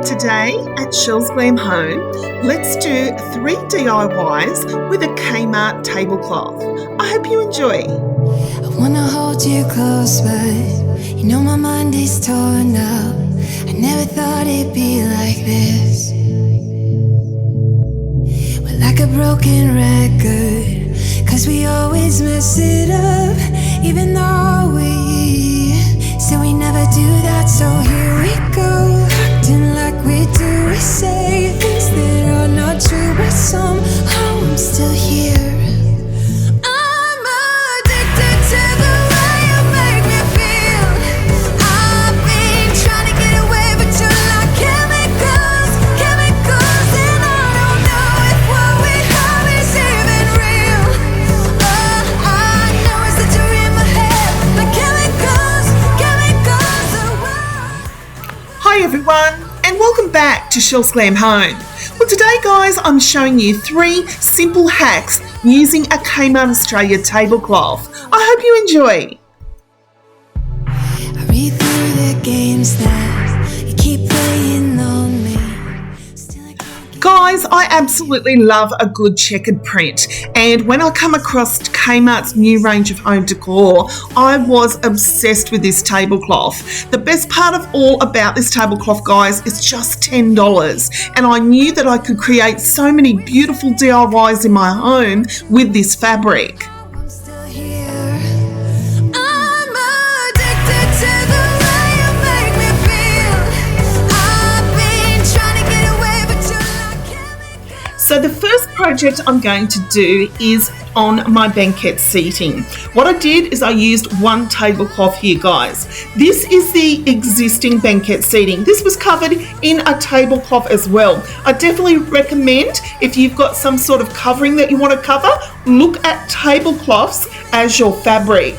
Today at Chell's Glam Home, let's do 3 DIYs with a KMART tablecloth. I hope you enjoy. I wanna hold you close, but you know my mind is torn up. I never thought it'd be like this. We're like a broken record, 'cause we always mess it up, even though we say we never do that. So here we go, acting like we do. We say things that are not true, but somehow I'm still here. I'm addicted to the way you make me feel. I've been trying to get away, but you're like chemicals, chemicals, and I don't know if what we have is even real. All I know is that you're in my head, like chemicals, chemicals. Hi everyone, and welcome back to Chell's Glam Home. Well, today guys, I'm showing you 3 simple hacks using a KMART Australia tablecloth. I hope you enjoy. I read through the games that you keep playing on me. Still I can't get Guys, I absolutely love a good checkered print, and when I come across KMART's new range of home decor, I was obsessed with this tablecloth. The best part of all about this tablecloth, guys, is just $10, and I knew that I could create so many beautiful DIYs in my home with this fabric. I'm still here. I'm addicted to the way you make me feel. I've been trying to get away, but you're like chemicals. So the first project I'm going to do is on my banquet seating. What I did is I used 1 tablecloth here, guys. This is the existing banquet seating. This was covered in a tablecloth as well. I definitely recommend, if you've got some sort of covering that you want to cover, look at tablecloths as your fabric.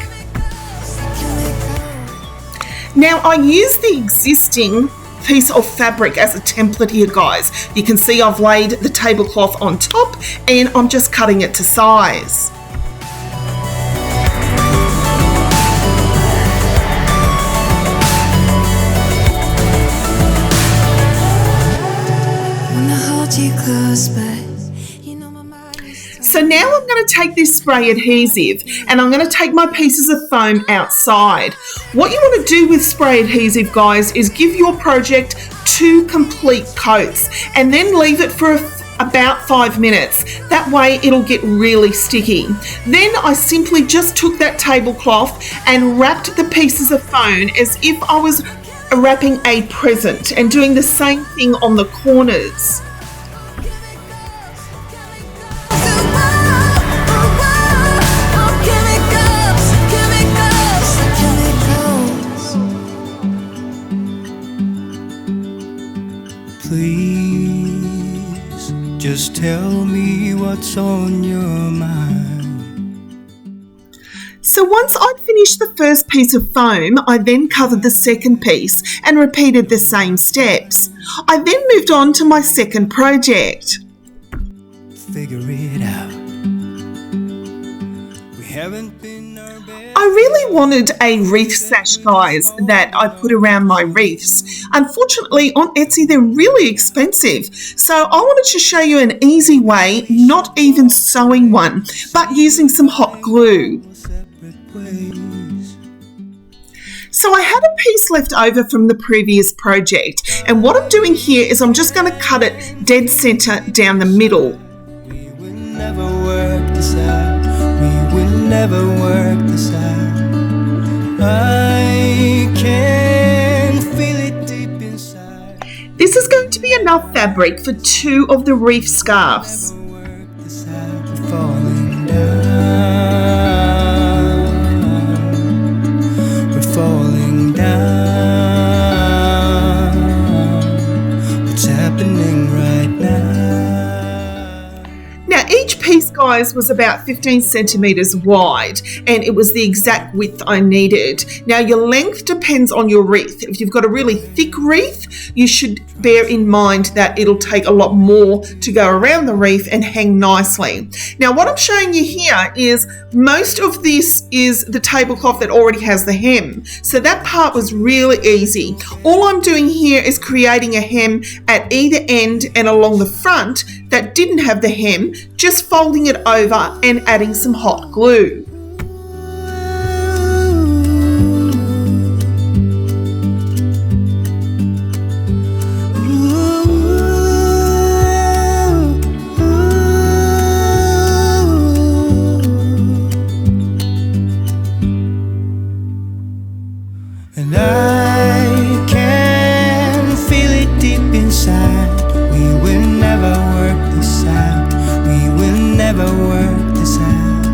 Now I use the existing piece of fabric as a template here, guys. You can see I've laid the tablecloth on top and I'm just cutting it to size. Wanna hold you close, but you know my mind is So now I'm going to take this spray adhesive and I'm going to take my pieces of foam outside. What you want to do with spray adhesive, guys, is give your project 2 complete coats and then leave it for about 5 minutes. That way it'll get really sticky. Then I simply just took that tablecloth and wrapped the pieces of foam as if I was wrapping a present and doing the same thing on the corners. Please, just tell me what's on your mind. So once I'd finished the first piece of foam, I then covered the second piece and repeated the same steps. I then moved on to my second project. Figure it out. We haven't been our best. I really wanted a wreath sash, guys, that I put around my wreaths. Unfortunately, on Etsy, they're really expensive. So I wanted to show you an easy way, not even sewing one, but using some hot glue. Separate ways. So I had a piece left over from the previous project, and what I'm doing here is I'm just going to cut it dead center down the middle. We will never work this out. We will never work this out. I can feel it deep inside. This is going to be enough fabric for 2 of the wreath scarves. Work this out. We're falling down. We're falling down. What's happening right now? Now each piece, guys, guys was about 15 centimetres wide, and it was the exact width I needed. Now your length depends on your wreath. If you've got a really thick wreath, you should bear in mind that it'll take a lot more to go around the wreath and hang nicely. Now what I'm showing you here is most of this is the tablecloth that already has the hem. So that part was really easy. All I'm doing here is creating a hem at either end and along the front that didn't have the hem, just folding it over and adding some hot glue. And I can feel it deep inside. We will never work this out. We will never work this out.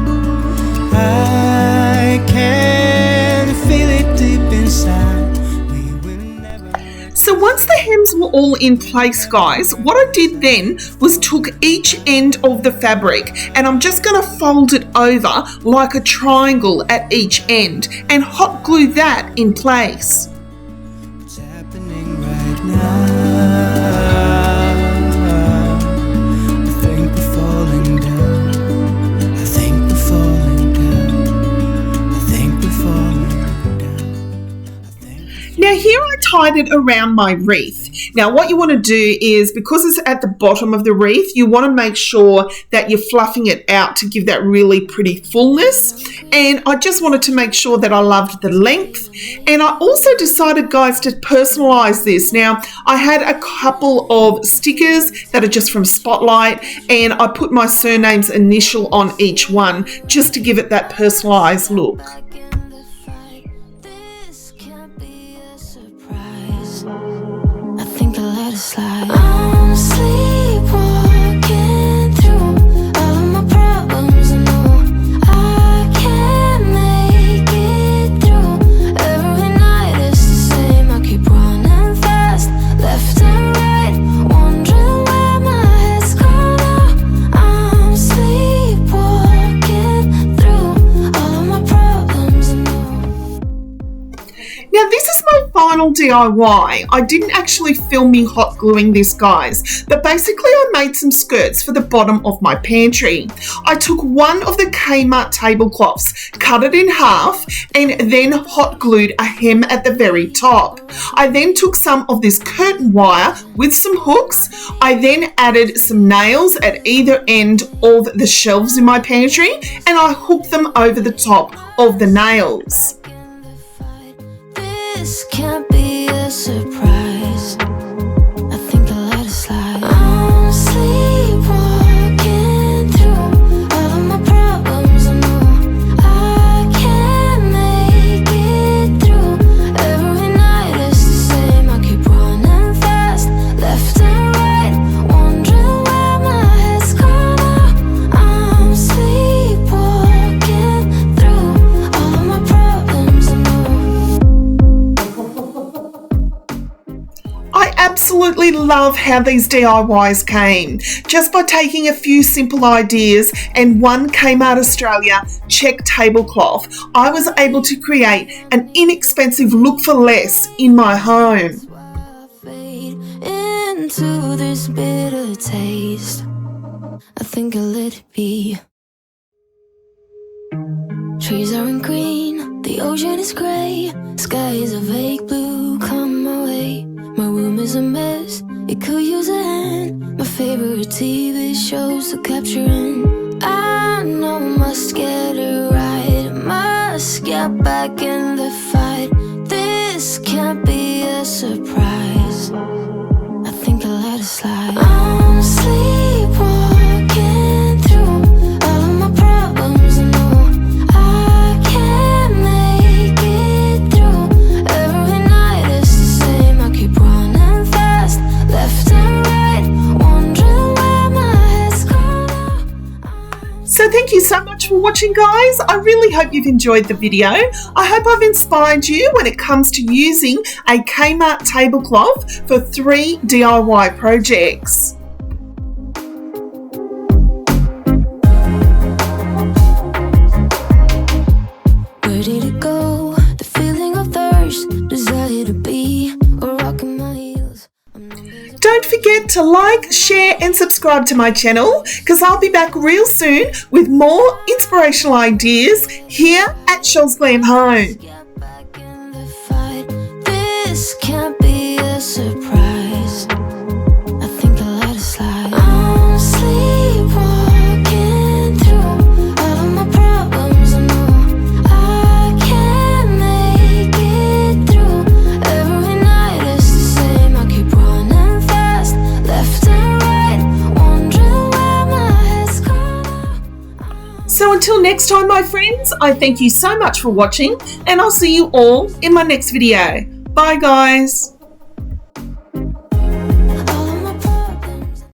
I can feel it deep inside. We will never. So once the hems were all in place, guys, what I did then was took each end of the fabric and I'm just going to fold it over like a triangle at each end and hot glue that in place. What's happening right now? I think we're falling down. I think we're falling down. I think we're falling down. I think. Now here I tied it around my wreath. Now what you want to do is, because it's at the bottom of the wreath, you want to make sure that you're fluffing it out to give that really pretty fullness. And I just wanted to make sure that I loved the length. And I also decided, guys, to personalize this. Now I had a couple of stickers that are just from Spotlight, and I put my surname's initial on each one just to give it that personalized look. Slide. I'm sleepwalking through all of my problems. I know I can't make it through. Every night it's the same. I keep running fast, left and right, wondering where my head's gone now. I'm sleepwalking through all of my problems. I know. Now this is my final DIY. I didn't actually film me hot gluing this, guys, but basically I made some skirts for the bottom of my pantry. I took one of the KMART tablecloths, cut it in half, and then hot glued a hem at the very top. I then took some of this curtain wire with some hooks. I then added some nails at either end of the shelves in my pantry, and I hooked them over the top of the nails. This can't be a surprise. I think I'll let it slide. I'm sleepwalking through all of my problems. I know I can't make it through. Every night it's the same. I keep running fast, left and right, wondering where my head's gone now. I'm sleepwalking through all of my problems. I know. I absolutely love how these DIYs came. Just by taking a few simple ideas and one KMART Australia check tablecloth, I was able to create an inexpensive look for less in my home. Fade into this bitter taste. I think I'll let it be. Trees aren't green, the ocean is grey, sky is a vague blue, come my way. My room is a mess, it could use a hand. My favorite TV shows are capturing. I know I must get it right, must get back in the fight. This can't be a surprise. I think I'll let it slide. I'm sleepwalking through all of my problems. I know I can't make it through. Every night it's the same. I keep running fast, left and right, wondering where my head's gone now. So thank you so much for watching, guys. I really hope you've enjoyed the video. I hope I've inspired you when it comes to using a KMART tablecloth for 3 DIY projects. to like, share and subscribe to my channel because I'll be back real soon with more inspirational ideas here at Chelle's Glam Home. Get back in the fight. This can't be a surprise. I think I let it slide. I'm sleepwalking through all of my problems. I know I can't make it through. Every night it's the same. I keep running fast, left and right, wondering where my head's gone. So until next time, my friends, I thank you so much for watching and I'll see you all in my next video. Bye guys.